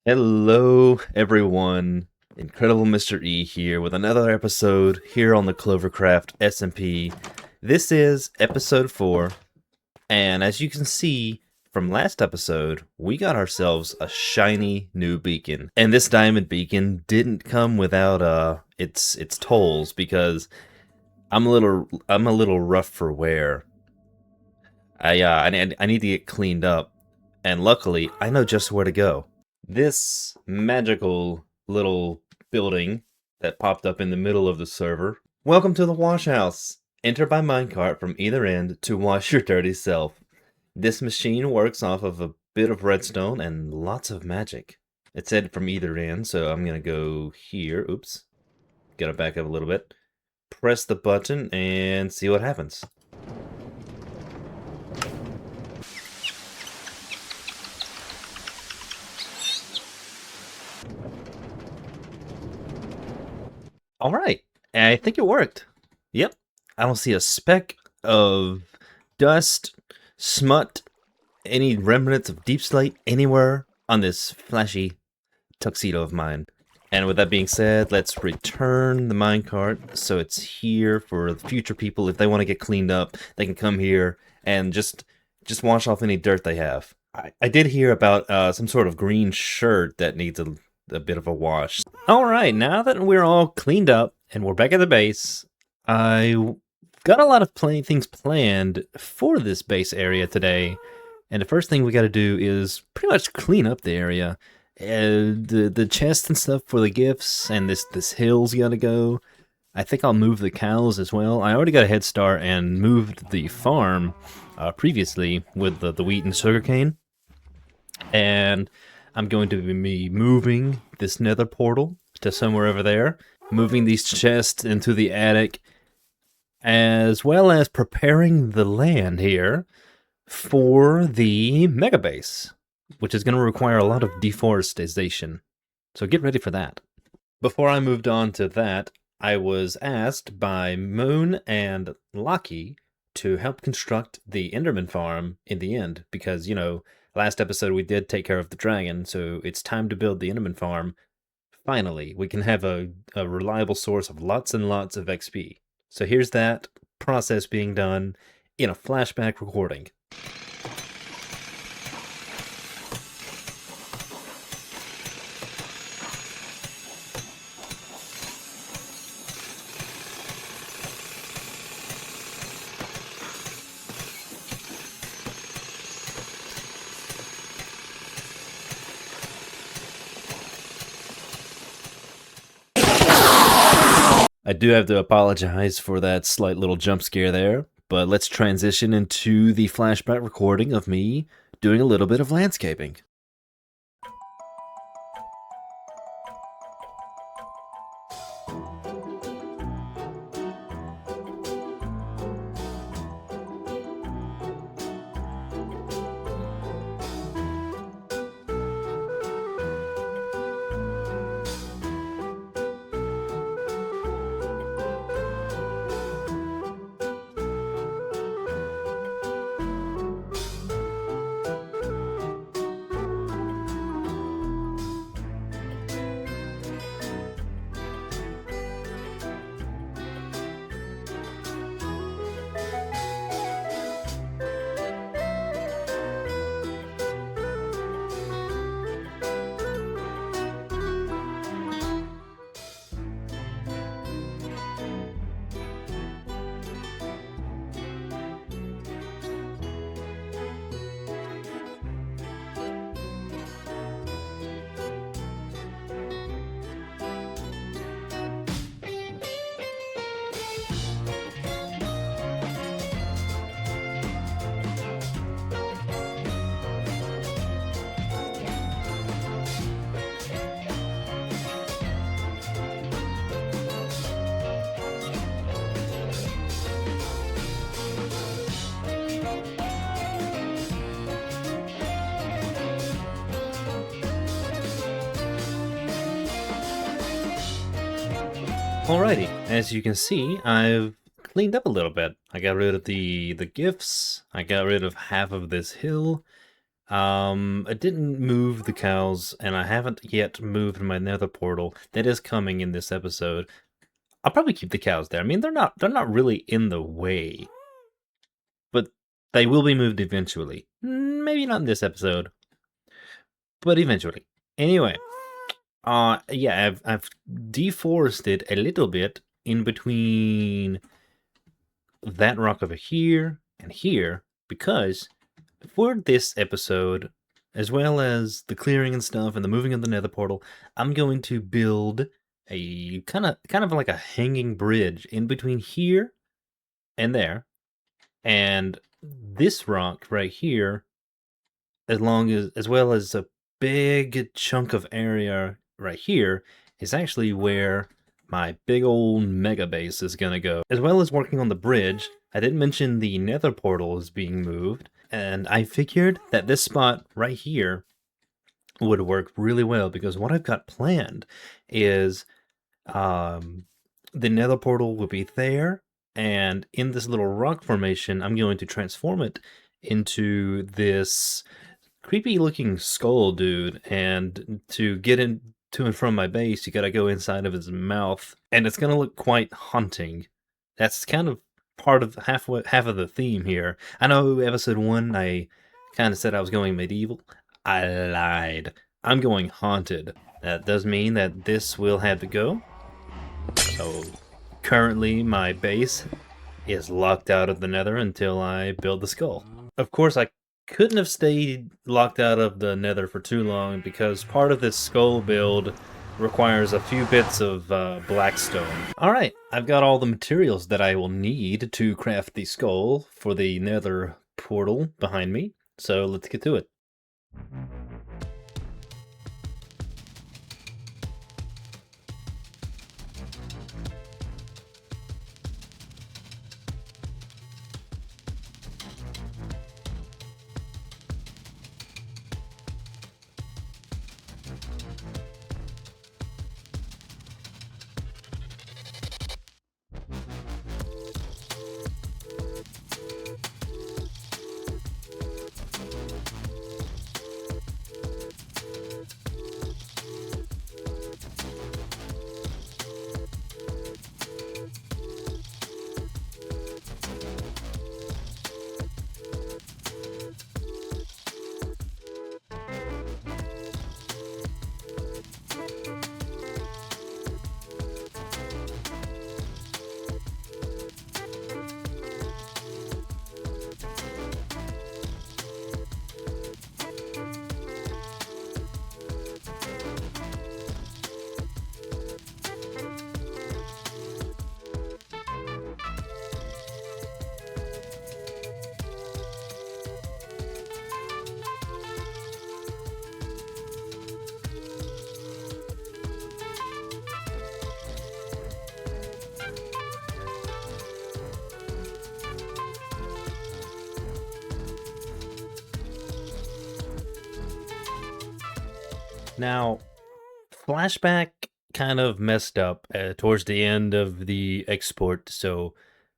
Hello, everyone. Incredible Mr. E here with another episode here on the CloverCraft SMP. This is episode 4, and as you can see from last episode, we got ourselves a shiny new beacon. And this diamond beacon didn't come without its tolls because I'm a little rough for wear. I need to get cleaned up, and luckily I know just where to go. This magical little building that popped up in the middle of the server. Welcome to the wash house. Enter by minecart from either end to wash your dirty self. This machine works off of a bit of redstone and lots of magic. It said from either end, so I'm gonna go here. Oops. Gotta back up a little bit. Press the button and see what happens. All right, I think it worked. Yep, I don't see a speck of dust, smut, any remnants of deep slate anywhere on this flashy tuxedo of mine. And with that being said, let's return the minecart so it's here for future people. If they want to get cleaned up, they can come here and just wash off any dirt they have. I did hear about some sort of green shirt that needs a bit of a wash. Alright, now that we're all cleaned up and we're back at the base, I got a lot of things planned for this base area today. And the first thing we gotta do is pretty much clean up the area. The chests and stuff for the gifts, and this hill's gotta go. I think I'll move the cows as well. I already got a head start and moved the farm previously with the wheat and sugarcane. And I'm going to be moving this nether portal to somewhere over there, moving these chests into the attic, as well as preparing the land here for the mega base, which is going to require a lot of deforestation. So get ready for that. Before I moved on to that, I was asked by Moon and Lucky to help construct the Enderman farm in the end, because, you know, last episode we did take care of the dragon, so it's time to build the Enderman farm. Finally, we can have a reliable source of lots and lots of XP. So here's that process being done in a flashback recording. I do have to apologize for that slight little jump scare there, but let's transition into the flashback recording of me doing a little bit of landscaping. Alrighty, as you can see, I've cleaned up a little bit. I got rid of the gifts, I got rid of half of this hill, I didn't move the cows, and I haven't yet moved my nether portal. That is coming in this episode. I'll probably keep the cows there. I mean, they're not really in the way, but they will be moved eventually. Maybe not in this episode, but eventually. Anyway, yeah, I've deforested a little bit in between that rock over here and here because for this episode, as well as the clearing and stuff and the moving of the nether portal, I'm going to build a kind of like a hanging bridge in between here and there, and this rock right here, as well as a big chunk of area right here, is actually where my big old mega base is gonna go. As well as working on the bridge, I didn't mention the nether portal is being moved, and I figured that this spot right here would work really well because what I've got planned is um, the nether portal will be there, and in this little rock formation, I'm going to transform it into this creepy looking skull dude, and to get in to and from my base, you gotta go inside of his mouth, and it's gonna look quite haunting. That's kind of part of half of the theme here. I know episode 1 I kind of said I was going medieval. I lied. I'm going haunted. That does mean that this will have to go. So currently my base is locked out of the nether until I build the skull. Of course, I couldn't have stayed locked out of the nether for too long because part of this skull build requires a few bits of blackstone. Alright, I've got all the materials that I will need to craft the skull for the nether portal behind me, so let's get to it. Now, Flashback kind of messed up towards the end of the export, so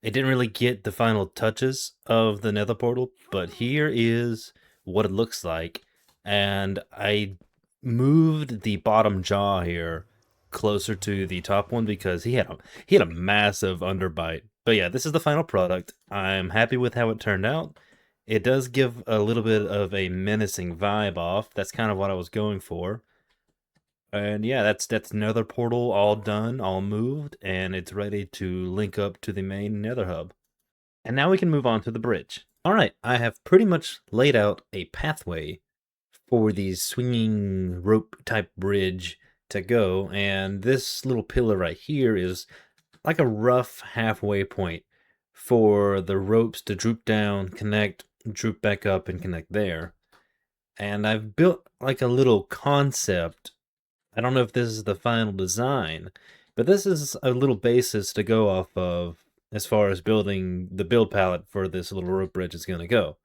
it didn't really get the final touches of the nether portal, but here is what it looks like. And I moved the bottom jaw here closer to the top one because he had a massive underbite. But yeah, this is the final product. I'm happy with how it turned out. It does give a little bit of a menacing vibe off. That's kind of what I was going for. And yeah, that's Nether portal all done, all moved, and it's ready to link up to the main Nether hub. And now we can move on to the bridge. All right, I have pretty much laid out a pathway for the swinging rope type bridge to go, and this little pillar right here is like a rough halfway point for the ropes to droop down, connect, droop back up, and connect there. And I've built like a little concept. I don't know if this is the final design, but this is a little basis to go off of as far as building the build palette for this little rope bridge is going to go.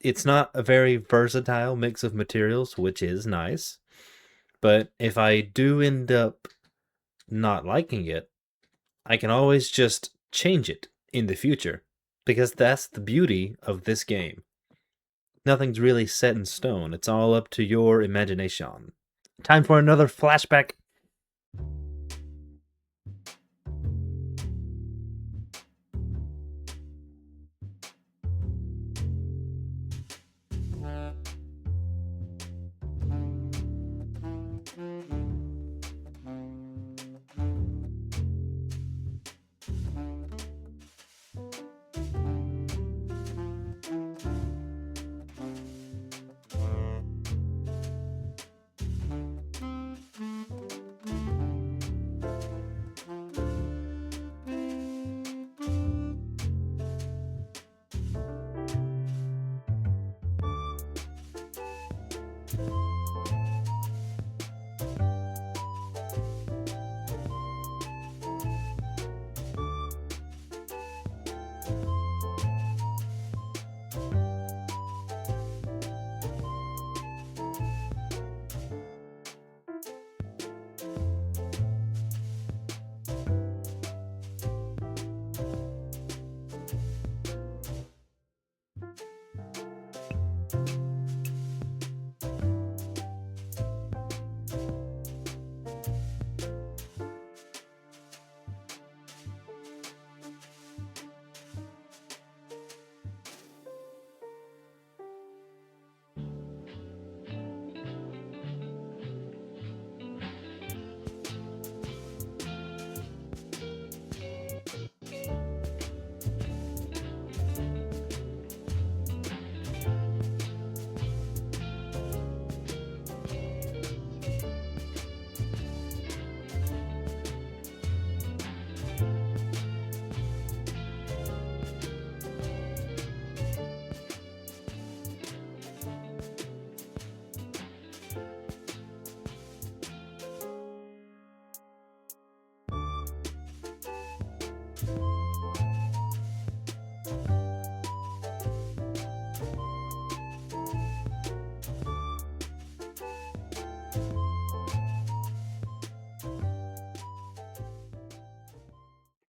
It's not a very versatile mix of materials, which is nice, but if I do end up not liking it, I can always just change it in the future, because that's the beauty of this game. Nothing's really set in stone. It's all up to your imagination. Time for another flashback.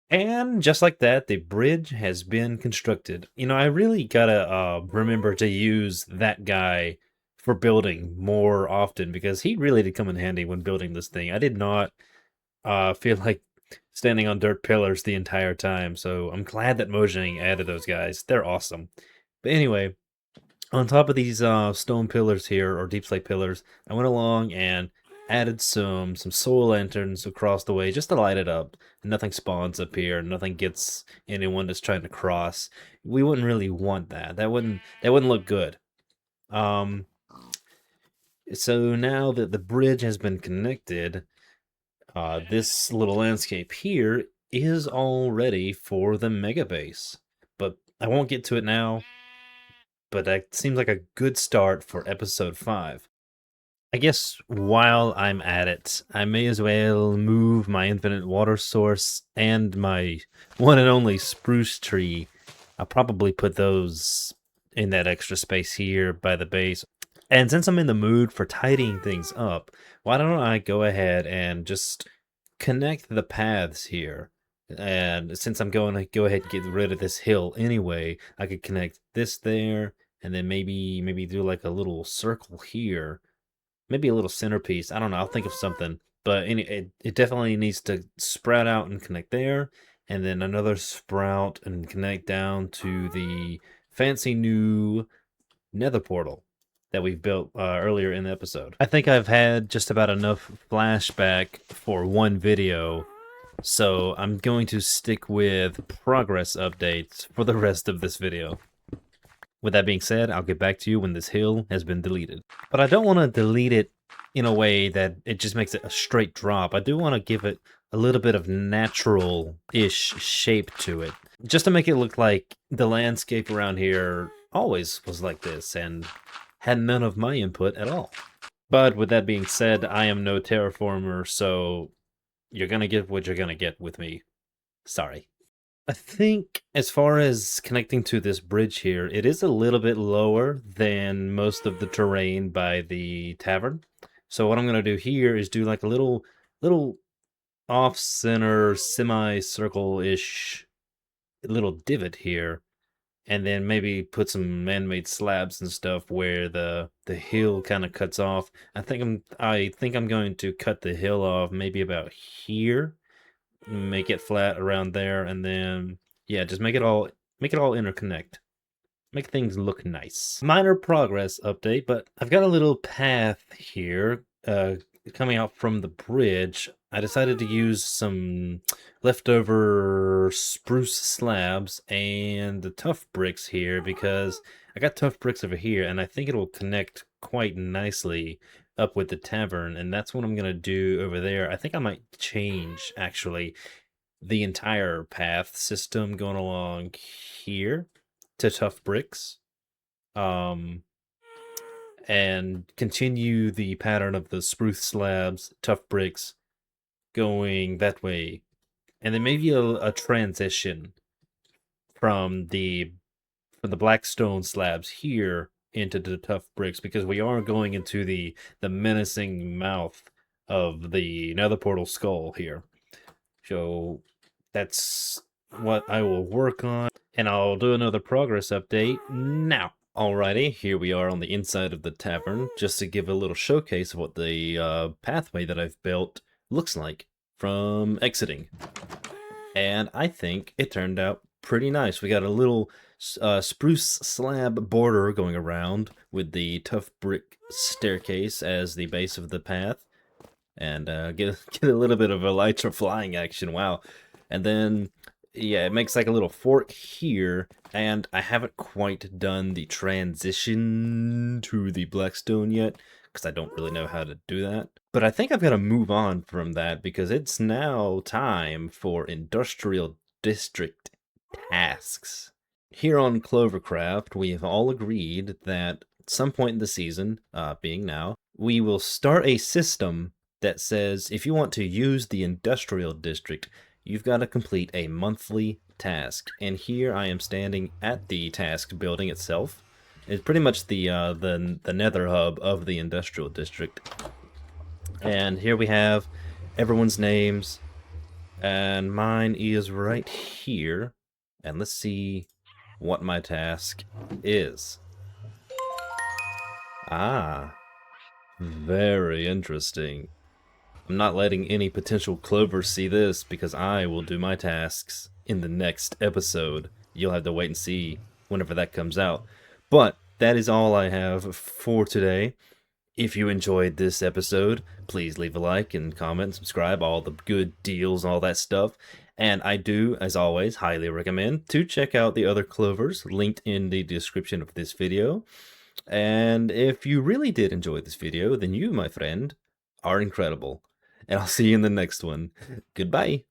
And just like that, the bridge has been constructed. You know, I really gotta remember to use that guy for building more often because he really did come in handy when building this thing. I did not feel like standing on dirt pillars the entire time, so I'm glad that Mojang added those guys. They're awesome. But anyway, on top of these stone pillars here, or deep slate pillars, I went along and added some soul lanterns across the way just to light it up. Nothing spawns up here. Nothing gets anyone that's trying to cross. We wouldn't really want that. That wouldn't look good. Um, so now that the bridge has been connected, this little landscape here is all ready for the mega base. But I won't get to it now. But that seems like a good start for episode 5. I guess while I'm at it, I may as well move my infinite water source and my one and only spruce tree. I'll probably put those in that extra space here by the base. And since I'm in the mood for tidying things up, why don't I go ahead and just connect the paths here? And since I'm going to go ahead and get rid of this hill anyway, I could connect this there, and then maybe do like a little circle here, maybe a little centerpiece. I don't know. I'll think of something. But it definitely needs to sprout out and connect there, and then another sprout and connect down to the fancy new nether portal that we've built earlier in the episode. I think I've had just about enough flashback for one video, so I'm going to stick with progress updates for the rest of this video. With that being said, I'll get back to you when this hill has been deleted. But I don't want to delete it in a way that it just makes it a straight drop. I do want to give it a little bit of natural-ish shape to it, just to make it look like the landscape around here always was like this and had none of my input at all. But with that being said, I am no terraformer, so you're gonna get what you're gonna get with me. Sorry. I think as far as connecting to this bridge here, it is a little bit lower than most of the terrain by the tavern. So what I'm going to do here is do like a little off-center, semicircle-ish little divot here and then maybe put some man-made slabs and stuff where the hill kind of cuts off. I think I'm going to cut the hill off maybe about here, make it flat around there, and then yeah, just make it all interconnect. Make things look nice. Minor progress update, but I've got a little path here coming out from the bridge. I decided to use some leftover spruce slabs and the tough bricks here because I got tough bricks over here and I think it will connect quite nicely up with the tavern, and that's what I'm going to do over there. I think I might change actually the entire path system going along here to tough bricks, um, and continue the pattern of the spruce slabs, tough bricks going that way, and then maybe a transition from the black stone slabs here into the tough bricks because we are going into the menacing mouth of the nether portal skull here. So that's what I will work on, and I'll do another progress update now. Alrighty, here we are on the inside of the tavern, just to give a little showcase of what the pathway that I've built looks like from exiting. And I think it turned out pretty nice. We got a little spruce slab border going around with the tough brick staircase as the base of the path, and get a little bit of elytra flying action. Wow. And then yeah, it makes like a little fork here, and I haven't quite done the transition to the blackstone yet because I don't really know how to do that. But I think I've got to move on from that because it's now time for industrial district tasks. Here on CloverCraft, we have all agreed that at some point in the season, being now, we will start a system that says if you want to use the industrial district, you've got to complete a monthly task. And here I am standing at the task building itself. It's pretty much the nether hub of the industrial district. And here we have everyone's names, and mine is right here. And let's see what my task is. Ah, very interesting. I'm not letting any potential Clovers see this because I will do my tasks in the next episode. You'll have to wait and see whenever that comes out. But that is all I have for today. If you enjoyed this episode, please leave a like and comment and subscribe, all the good deals, all that stuff. And I do, as always, highly recommend to check out the other Clovers linked in the description of this video. And if you really did enjoy this video, then you, my friend, are incredible. And I'll see you in the next one. Goodbye.